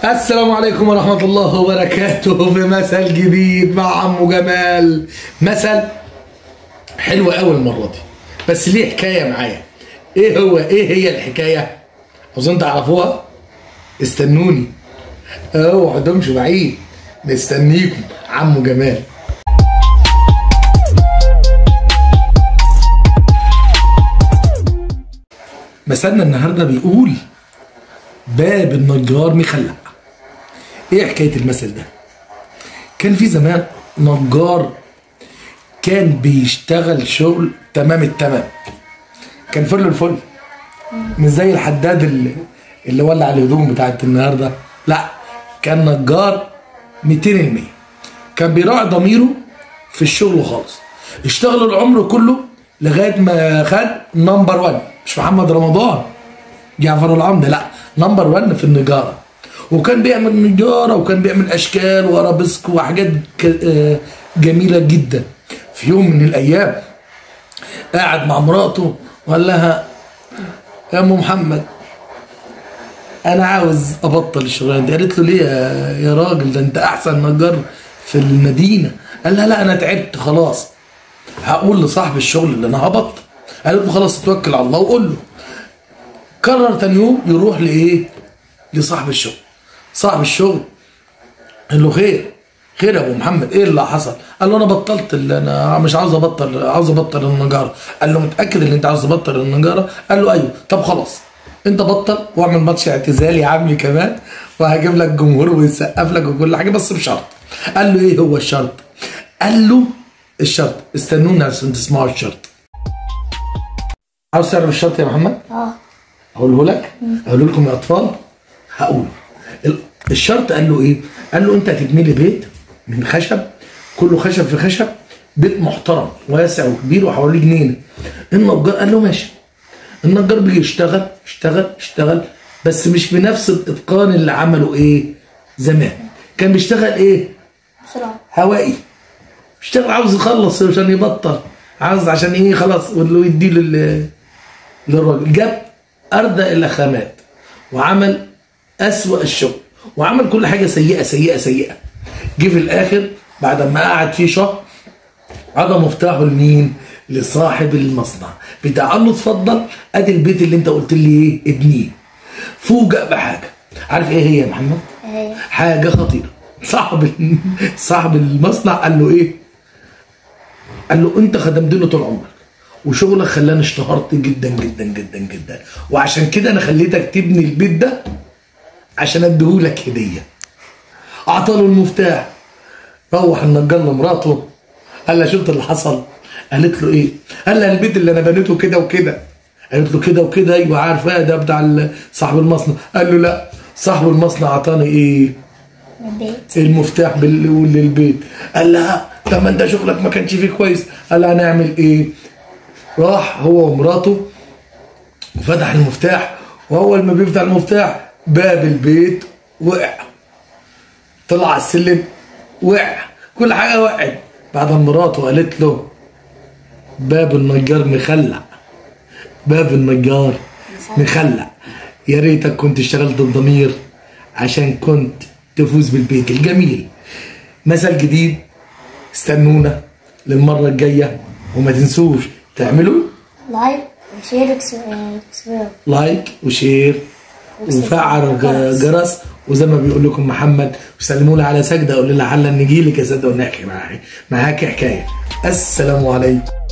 السلام عليكم ورحمة الله وبركاته بمثل جديد مع عمو جمال. مثل حلو قوي المرة دي، بس ليه حكاية معايا. ايه هي الحكاية؟ عاوزين تعرفوها؟ استنوني، اوعوا تمشوا بعيد، مستنيكم عمو جمال. مثلنا النهارده بيقول باب النجار مخلع. ايه حكايه المثل ده؟ كان في زمان نجار كان بيشتغل شغل تمام التمام، كان فل الفل، مش زي الحداد اللي ولع الهدوم بتاعت النهارده، لا كان نجار 200%. كان بيراعي ضميره في الشغل خالص، اشتغل العمر كله لغايه ما خد نمبر 1، مش محمد رمضان جعفر العمده، لا نمبر 1 في النجاره. وكان بيعمل نجاره وكان بيعمل اشكال وارابيسك وحاجات جميله جدا. في يوم من الايام قاعد مع مراته وقال لها يا ام محمد انا عاوز ابطل الشغلانه دي. قالت له ليه يا راجل، ده انت احسن نجار في المدينه. قال لها لا انا تعبت خلاص، هقول لصاحب الشغل اللي انا هبطل. قالت له خلاص توكل على الله وقول له. قرر تاني يوم يروح لصاحب الشغل. صاحب الشغل قال له خير يا ابو محمد، ايه اللي حصل؟ قال له انا بطلت، اللي انا مش عاوز ابطل النجاره. قال له متاكد ان انت عاوز تبطل النجاره؟ قال له ايوه. طب خلاص انت بطل واعمل ماتش اعتزال يا عمي كمان، وهجيب لك جمهور ويسقف لك وكل حاجه، بس بشرط. قال له ايه هو الشرط؟ قال له الشرط، استنونا عشان تسمعوا الشرط. عاوز تعرف الشرط يا محمد؟ اقوله لك؟ اقوله لكم يا اطفال؟ هقول الشرط. قال له ايه؟ قال له انت هتبني لي بيت من خشب، كله خشب في خشب، بيت محترم واسع وكبير وحواليه جنينه. النجار قال له ماشي. النجار بيجي يشتغل بس مش بنفس الاتقان اللي عمله ايه زمان. كان بيشتغل ايه؟ بسرعه، هوائي. بيشتغل عاوز يخلص عشان يبطل، عاوز عشان ايه خلاص، واللي يديه للراجل. جاب اردى الخامات وعمل اسوأ الشغل وعمل كل حاجه سيئه. جه في الاخر بعد ما قعد فيه شهر عطى مفتاحه لمين؟ لصاحب المصنع بتاع. قال له اتفضل ادي البيت اللي انت قلت لي ايه ابنيه. فوجئ بحاجه، عارف ايه هي يا محمد؟ حاجه خطيره. صاحب المصنع قال له ايه؟ قال له انت خدمتني طول عمرك وشغلك خلاني اشتهرت جدا جدا جدا جدا، وعشان كده انا خليتك تبني البيت ده عشان اديهولك هديه. اعطاله المفتاح. روح النجار لمراته قال لها شفت اللي حصل؟ قالت له ايه؟ قال لها البيت اللي انا بنيته كده وكده. قالت له كده وكده؟ ايوه عارفه ده بتاع صاحب المصنع. قال له لا صاحب المصنع اعطاني ايه؟ البيت، المفتاح للبيت. قال لها طب ما انت شغلك ما كانش فيه كويس. قال لها هنعمل ايه؟ راح هو ومراته وفتح المفتاح، واول ما بيفتح المفتاح باب البيت وقع، طلع على السلم وقع، كل حاجه وقعت. بعد مراته قالت له باب النجار مخلع، باب النجار مخلع. يا ريتك كنت اشتغلت الضمير عشان كنت تفوز بالبيت الجميل. مثل جديد، استنونا للمره الجايه، وما تنسوش تعملوا لايك وشير وفعل الجرس، وزي ما بيقول لكم محمد وسلموا لي على سجده، اقول لها حلا نجي لك يا سيده ونحكي معاكي حكايه. السلام عليكم.